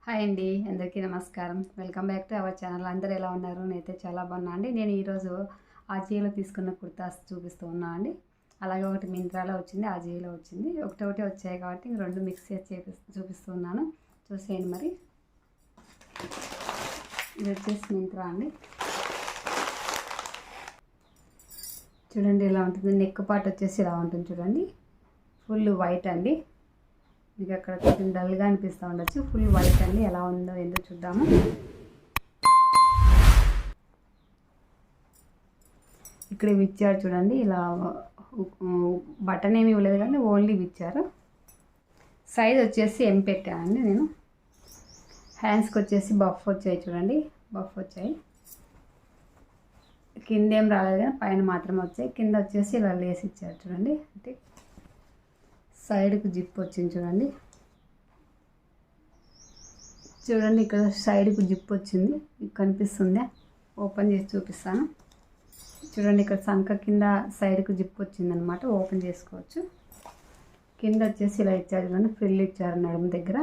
Hi అండి, అందరికీ నమస్కారం. Welcome back to our channel. అందరూ ఎలా ఉన్నారు? నేనైతే చాలా బాగున్నా అండి. నేను ఈరోజు ఆజియోలో తీసుకున్న కుర్తాస్ చూపిస్తూ ఉన్నా అండి. అలాగే ఒకటి మింత్రాలో వచ్చింది, ఆజియోలో వచ్చింది. ఒకటి వచ్చాయి కాబట్టి రెండు మిక్స్ చేసి చూపిస్తున్నాను. చూసేయండి మరి. ఇది వచ్చేసి మింత్రా అండి. చూడండి ఇలా ఉంటుంది. నెక్ పార్ట్ వచ్చేసి ఇలా ఉంటుంది చూడండి. ఫుల్ వైట్ అండి. మీకు అక్కడ కొంచెం డల్గా అనిపిస్తూ ఉండొచ్చు. ఫుల్ వైట్ అండి. ఎలా ఉందో ఏందో చూద్దాము. ఇక్కడ ఇచ్చారు చూడండి. ఇలా బటన్ ఏమి ఇవ్వలేదు కానీ ఓన్లీ ఇచ్చారు. సైజ్ వచ్చేసి ఎం పెట్టానండి నేను. హ్యాండ్స్కి వచ్చేసి బఫ్ వచ్చాయి చూడండి. బఫ్ వచ్చాయి. కింద ఏం రాలేదు కానీ పైన మాత్రమే వచ్చాయి. కింద వచ్చేసి ఇలా లేసి ఇచ్చారు చూడండి. అంటే సైడ్కి జిప్ వచ్చింది చూడండి. చూడండి ఇక్కడ సైడ్కి జిప్ వచ్చింది. కనిపిస్తుందా? ఓపెన్ చేసి చూపిస్తాను. చూడండి ఇక్కడ సంక కింద సైడ్కి జిప్ వచ్చిందనమాట. ఓపెన్ చేసుకోవచ్చు. కింద వచ్చేసి ఇలా ఇచ్చారు చూడండి. ఫ్రిల్ ఇచ్చారు నడుము దగ్గర,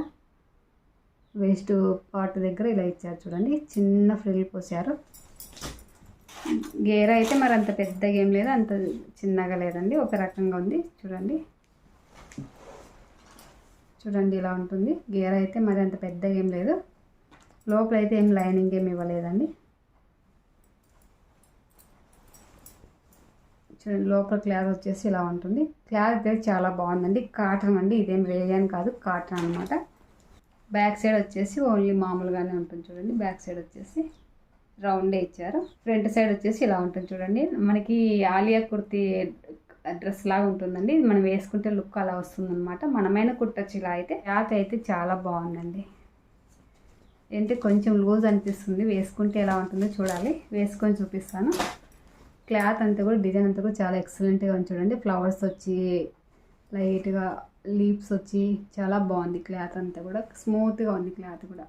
వేస్ట్ పార్ట్ దగ్గర ఇలా ఇచ్చారు చూడండి. చిన్న ఫ్రిల్ పోసారు. గేర్ అయితే మరి అంత పెద్దగా ఏం లేదు, అంత చిన్నగా లేదండి, ఒక రకంగా ఉంది చూడండి. చూడండి ఇలా ఉంటుంది. గేర్ అయితే మరి అంత పెద్దగా ఏం లేదు. లోపల అయితే ఏం లైనింగ్ ఏమి ఇవ్వలేదండి. చూడండి లోపల క్లాత్ వచ్చేసి ఇలా ఉంటుంది. క్లాత్ అయితే చాలా బాగుందండి. కాటన్ అండి, ఇదేం రేయాన్ కాదు, కాటన్ అనమాట. బ్యాక్ సైడ్ వచ్చేసి ఓన్లీ మామూలుగానే ఉంటుంది చూడండి. బ్యాక్ సైడ్ వచ్చేసి రౌండే ఇచ్చారు. ఫ్రంట్ సైడ్ వచ్చేసి ఇలా ఉంటుంది చూడండి. మనకి ఆలియా కుర్తీ డ్రెస్ లాగా ఉంటుందండి. ఇది మనం వేసుకుంటే లుక్ అలా వస్తుందన్నమాట. మనమైన కుట్టచ్చు ఇలా అయితే. క్లాత్ అయితే చాలా బాగుందండి. ఏంటి కొంచెం లూజ్ అనిపిస్తుంది. వేసుకుంటే ఎలా ఉంటుందో చూడాలి. వేసుకొని చూపిస్తాను. క్లాత్ అంతా కూడా డిజైన్ అంతా కూడా చాలా ఎక్సలెంట్గా ఉంది చూడండి. ఫ్లవర్స్ వచ్చి లైట్గా లీవ్స్ వచ్చి చాలా బాగుంది. క్లాత్ అంతా కూడా స్మూత్గా ఉంది. క్లాత్ కూడా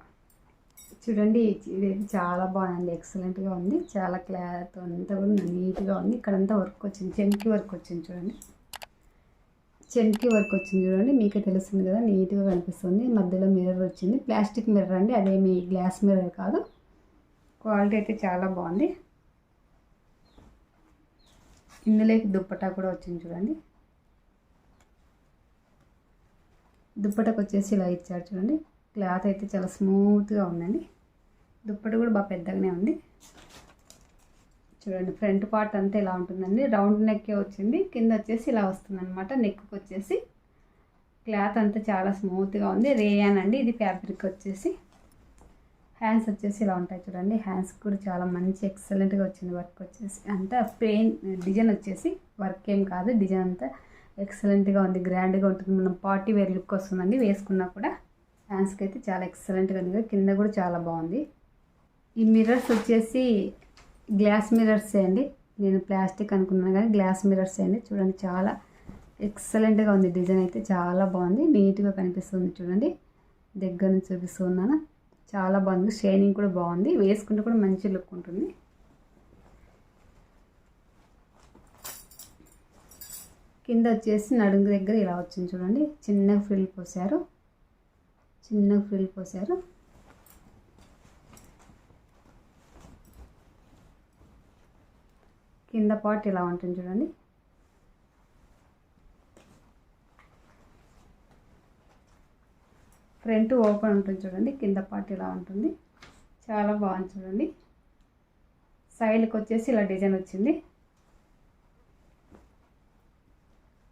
చూడండి. ఇది చాలా బాగుంది, ఎక్సలెంట్గా ఉంది. చాలా క్లాత్ అంతా కూడా నీట్గా ఉంది. ఇక్కడంతా వర్క్ వచ్చింది, చెంకి వర్క్ వచ్చింది చూడండి. చెంకి వర్క్ వచ్చింది చూడండి. మీకే తెలుస్తుంది కదా, నీట్గా కనిపిస్తుంది. మధ్యలో మిర్రర్ వచ్చింది. ప్లాస్టిక్ మిర్రర్ అండి, అదేమి గ్లాస్ మిర్రర్ కాదు. క్వాలిటీ అయితే చాలా బాగుంది. ఇందులోకి దుప్పటా కూడా వచ్చింది చూడండి. దుప్పటకు వచ్చేసి ఇలా ఇచ్చారు చూడండి. క్లాత్ అయితే చాలా స్మూత్గా ఉందండి. దుప్పటి కూడా బాగా పెద్దగానే ఉంది చూడండి. ఫ్రంట్ పార్ట్ అంతా ఇలా ఉంటుందండి. రౌండ్ నెక్కే వచ్చింది. కింద వచ్చేసి ఇలా వస్తుంది అనమాట. నెక్కి వచ్చేసి క్లాత్ అంతా చాలా స్మూత్గా ఉంది. రేయాన్ అండి ఇది. ఫ్యాబ్రిక్ వచ్చేసి హ్యాండ్స్ వచ్చేసి ఇలా ఉంటాయి చూడండి. హ్యాండ్స్ కూడా చాలా మంచి ఎక్సలెంట్గా వచ్చింది. వర్క్ వచ్చేసి అంతా ప్లెయిన్ డిజైన్ వచ్చేసి, వర్క్ ఏం కాదు, డిజైన్ అంతా ఎక్సలెంట్గా ఉంది. గ్రాండ్గా ఉంటుంది. మనం పార్టీ వేర్ లుక్ వస్తుందండి వేసుకున్నా కూడా. హ్యాండ్స్కి అయితే చాలా ఎక్సలెంట్గా ఉంది. కింద కూడా చాలా బాగుంది. ఈ మిర్రర్స్ వచ్చేసి గ్లాస్ మిర్రర్సే అండి. నేను ప్లాస్టిక్ అనుకున్నాను కానీ గ్లాస్ మిర్రర్సే అండి. చూడండి చాలా ఎక్సలెంట్గా ఉంది. డిజైన్ అయితే చాలా బాగుంది. నీట్గా కనిపిస్తుంది చూడండి. దగ్గర నుంచి చూపిస్తున్నాను. చాలా బాగుంది. షైనింగ్ కూడా బాగుంది. వేసుకుంటే కూడా మంచి లుక్ ఉంటుంది. కింద వచ్చేసి నడుము దగ్గర ఇలా వచ్చింది చూడండి. చిన్నగా ఫ్రిల్ పోసారు. కింద పార్ట్ ఇలా ఉంటుంది చూడండి. ఫ్రంట్ ఓపెన్ ఉంటుంది చూడండి. కింద పార్ట్ ఇలా ఉంటుంది. చాలా బాగుంది చూడండి. సైడ్కి వచ్చేసి ఇలా డిజైన్ వచ్చింది.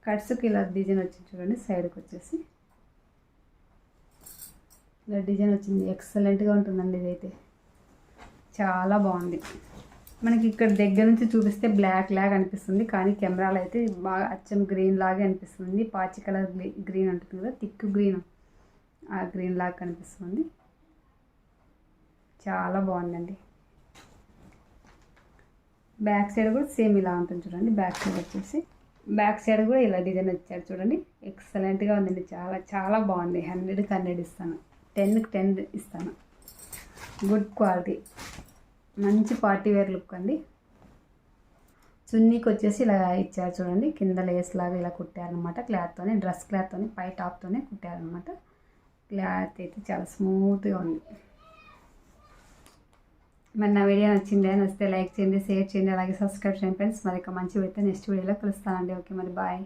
కట్స్కి ఇలా డిజైన్ వచ్చింది చూడండి. సైడ్కి వచ్చేసి ఇలా డిజైన్ వచ్చింది. ఎక్సలెంట్గా ఉంటుందండి. ఇదైతే చాలా బాగుంది. మనకి ఇక్కడ దగ్గర నుంచి చూపిస్తే బ్లాక్ లాగా అనిపిస్తుంది, కానీ కెమెరాలో అయితే బాగా అచ్చం గ్రీన్ లాగా అనిపిస్తుంది. పాచి కలర్ గ్రీన్ ఉంటుంది కదా, థిక్ గ్రీన్, ఆ గ్రీన్ లాగా కనిపిస్తుంది. చాలా బాగుందండి. బ్యాక్ సైడ్ కూడా సేమ్ ఇలా ఉంటుంది చూడండి. బ్యాక్ సైడ్ కూడా ఇలా డిజైన్ వచ్చారు చూడండి. ఎక్సలెంట్గా ఉందండి. చాలా చాలా బాగుంది. 100కి 100 ఇస్తాను. 10కి 10 ఇస్తాను. గుడ్ క్వాలిటీ, మంచి పార్టీ వేర్ లుక్ అండి. చున్నీకి వచ్చేసి ఇలా ఇచ్చారు చూడండి. కింద లేస్ లాగా ఇలా కుట్టారనమాట. క్లాత్తోనే, డ్రెస్ క్లాత్తోనే, పై టాప్తోనే కుట్టారనమాట. క్లాత్ అయితే చాలా స్మూత్గా ఉంది. మరి నా వీడియో నచ్చితే లైక్ చేయండి, షేర్ చేయండి, అలాగే సబ్స్క్రైబ్ చేయండి ఫ్రెండ్స్. మరి మంచి అయితే నెక్స్ట్ వీడియోలో కలుస్తానండి. ఓకే మరి బాయ్.